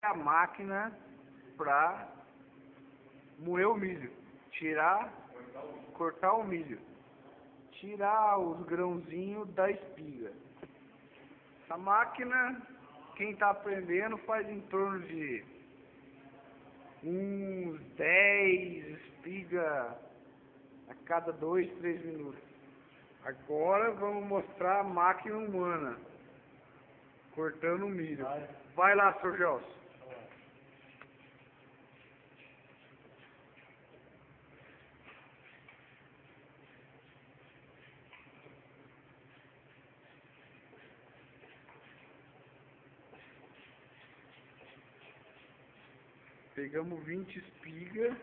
a máquina para moer o milho, cortar o milho, tirar os grãozinhos da espiga. Essa máquina, quem está aprendendo, faz em torno de uns 10 espigas a cada 2, 3 minutos. Agora vamos mostrar a máquina humana cortando o milho. Vai lá, Sr. Gelson. Pegamos 20 espigas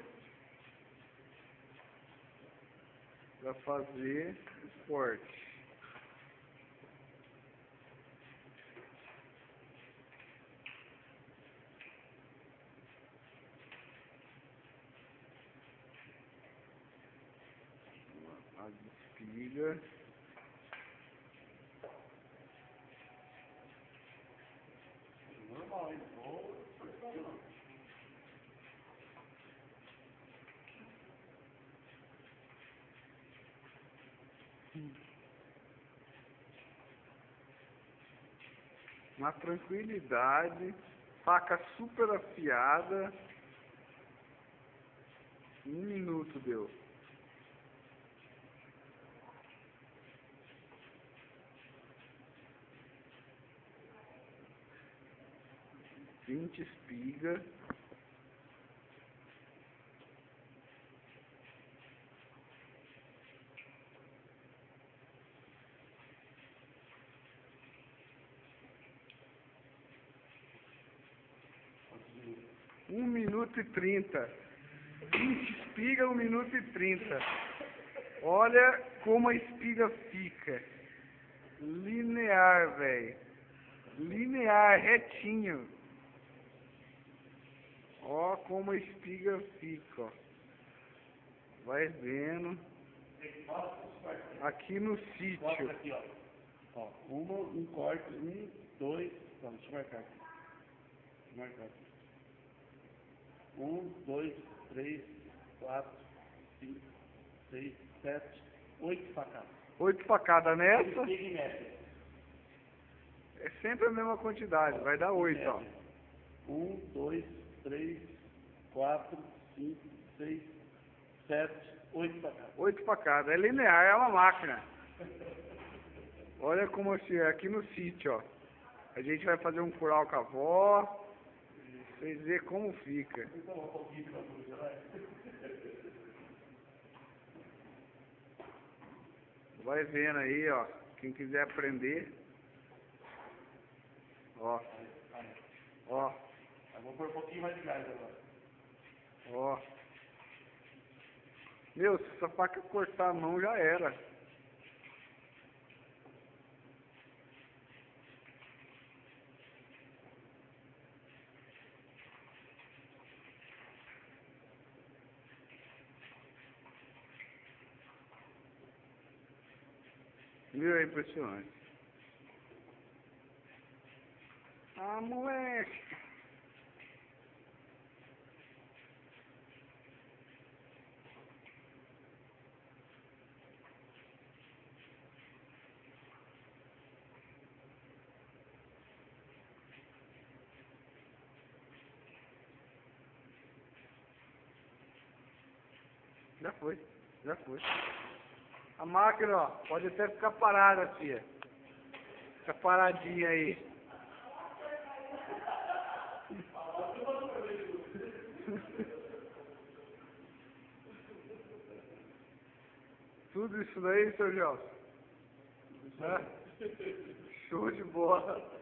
para fazer o corte. As espigas. Normal, hein? Na tranquilidade, faca super afiada. 1 minuto deu. Vinte espigas. Um minuto e 30. 20 espigas, 1 minuto e 30. Olha como a espiga fica. Linear, velho. Linear, retinho. Ó como a espiga fica, ó. Vai vendo. Aqui no sítio. Mostra aqui, ó. Ó, um corte, 1, 2, deixa eu marcar aqui. Deixa eu marcar aqui. 1, 2, 3, 4, 5, 6, 7, 8 facadas. 8 facadas nessa. Espiga em média. É sempre a mesma quantidade, vai dar 8, ó. 1, 2, 3, 4, 5, 6, 7, 8 facadas. 8 facadas. É linear, é uma máquina. Olha como assim, aqui no sítio, ó. A gente vai fazer um curau com a avó. Vocês verem como fica. Vai vendo aí, ó. Quem quiser aprender. Ó. Ó. Eu vou pôr um pouquinho mais de gás agora. Ó. Meu, se essa faca cortar a mão já era. Meu, é impressionante. Ah, moleque. Já foi, já foi. A máquina, ó, pode até ficar parada, tia. Fica paradinha aí. Tudo isso daí, seu Gelson? Show de bola.